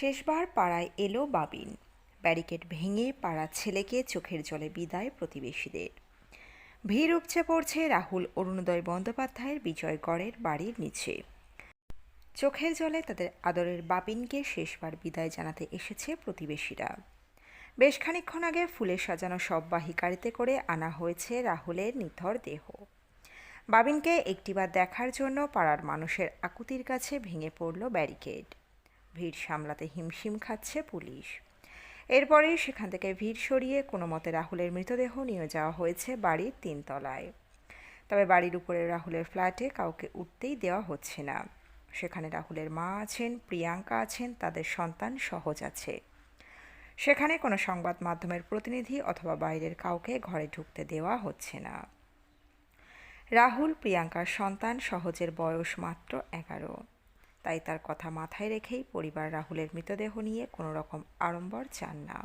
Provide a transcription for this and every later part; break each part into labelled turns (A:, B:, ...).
A: শেষবার পাড়ায় এলো বাবিন। ব্যারিকেড ভেঙে পাড়ার ছেলেকে চোখের জলে বিদায় প্রতিবেশীদের। ভিড় উপচে পড়ছে রাহুল অরুণোদয় বন্দ্যোপাধ্যায়ের বিজয়গড়ের বাড়ির নিচে। চোখের জলে তাদের আদরের বাবিনকে শেষবার বিদায় জানাতে এসেছে প্রতিবেশীরা। বেশ খানিকক্ষণ আগে ফুলে সাজানো সব বাহী গাড়িতে করে আনা হয়েছে রাহুলের নিথর দেহ। বাবিনকে একটিবার দেখার জন্য পাড়ার মানুষের আকুতির কাছে ভেঙে পড়ল ব্যারিকেড। ভিড় সামলাতে হিমশিম খাচ্ছে পুলিশ। এরপরেই সেখান থেকে ভিড় সরিয়ে কোনো মতে রাহুলের মৃতদেহ নিয়ে যাওয়া হয়েছে বাড়ির 3 তলায়। তবে বাড়ির উপরে রাহুলের ফ্ল্যাটে কাউকে উঠতেই দেওয়া হচ্ছে না। সেখানে রাহুলের মা আছেন, প্রিয়াঙ্কা আছেন, তাদের সন্তান সহজ আছে। সেখানে কোনো সংবাদ মাধ্যমের প্রতিনিধি অথবা বাইরের কাউকে ঘরে ঢুকতে দেওয়া হচ্ছে না। রাহুল প্রিয়াঙ্কার সন্তান সহজের বয়স মাত্র 11। তাই তার কথা মাথায় রেখেই পরিবার রাহুলের মৃতদেহ নিয়ে কোনো রকম আড়ম্বর চান না।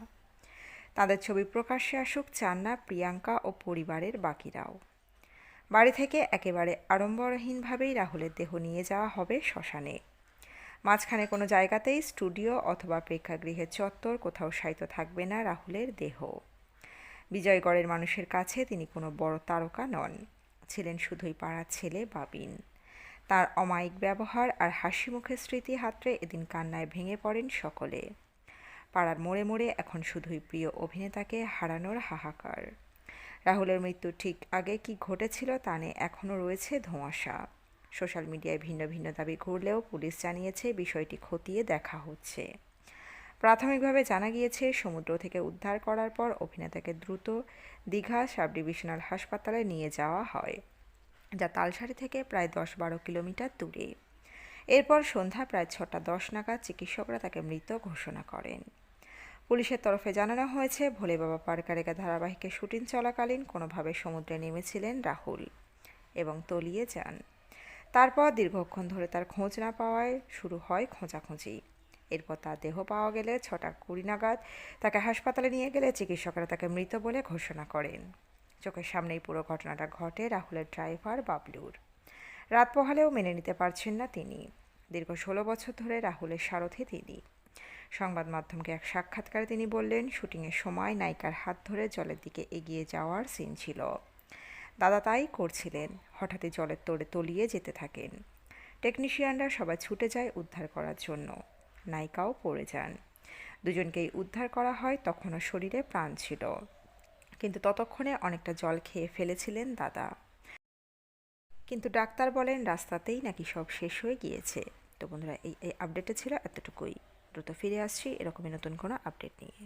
A: তাদের ছবি প্রকাশ্যে আসুক চান না প্রিয়াঙ্কা ও পরিবারের বাকিরাও। বাড়ি থেকে একেবারে আড়ম্বরহীনভাবেই রাহুলের দেহ নিয়ে যাওয়া হবে শ্মশানে। মাঝখানে কোনো জায়গাতেই স্টুডিও অথবা প্রেক্ষাগৃহের চত্বর কোথাও শায়িত থাকবে না রাহুলের দেহ। বিজয়গড়ের মানুষের কাছে তিনি কোনো বড় তারকা নন, ছিলেন শুধুই পাড়ার ছেলে বাবিন। তার অমায়িক ব্যবহার আর হাসি মুখের স্মৃতি হাতড়ে এদিন কান্নায় ভেঙে পড়েন সকলে। পাড়ার মোড়ে মোড়ে এখন শুধুই প্রিয় অভিনেতাকে হারানোর হাহাকার। রাহুলের মৃত্যুর ঠিক আগে কি ঘটেছিল তা নিয়ে এখনও রয়েছে ধোঁয়াশা। সোশ্যাল মিডিয়ায় ভিন্ন ভিন্ন দাবি ঘুরলেও পুলিশ জানিয়েছে বিষয়টি খতিয়ে দেখা হচ্ছে। প্রাথমিকভাবে জানা গিয়েছে সমুদ্র থেকে উদ্ধার করার পর অভিনেতাকে দ্রুত দীঘা সাব ডিভিশনাল হাসপাতালে নিয়ে যাওয়া হয়, যা তালসারি থেকে প্রায় 10-12 কিলোমিটার দূরে। এরপর সন্ধ্যা প্রায় 6:10 নাগাদ চিকিৎসকরা তাকে মৃত ঘোষণা করেন। পুলিশের তরফে জানানো হয়েছে ভোলে বাবা পারকারেকা ধারাবাহিকের শুটিং চলাকালীন কোনোভাবে সমুদ্রে নেমেছিলেন রাহুল এবং তলিয়ে যান। তারপর দীর্ঘক্ষণ ধরে তার খোঁজ না পাওয়ায় শুরু হয় খোঁজাখুঁজি। এরপর তার দেহ পাওয়া গেলে 6:20 নাগাদ তাকে হাসপাতালে নিয়ে গেলে চিকিৎসকরা তাকে মৃত বলে ঘোষণা করেন। চোখের সামনেই পুরো ঘটনাটা ঘটে রাহুলের ড্রাইভার বাবলুর। রাত পোহালেও মেনে নিতে পারছেন না তিনি। দীর্ঘ 16 বছর ধরে রাহুলের সারথি তিনি। সংবাদ মাধ্যমকে এক সাক্ষাৎকারে তিনি বললেন, শুটিংয়ের সময় নায়িকার হাত ধরে জলের দিকে এগিয়ে যাওয়ার সিন ছিল। দাদা তাই করছিলেন। হঠাৎই জলের তোড়ে তলিয়ে যেতে থাকেন। টেকনিশিয়ানরা সবাই ছুটে যায় উদ্ধার করার জন্য। নায়িকাও পড়ে যান। দুজনকেই উদ্ধার করা হয়, তখনও শরীরে প্রাণ ছিল, কিন্তু ততক্ষণে অনেকটা জল খেয়ে ফেলেছিলেন দাদা। কিন্তু ডাক্তার বলেন রাস্তাতেই নাকি সব শেষ হয়ে গিয়েছে। তো বন্ধুরা, এই আপডেটে ছিল এতটুকুই। দ্রুত ফিরে আসছি এরকমই নতুন কোনো আপডেট নিয়ে।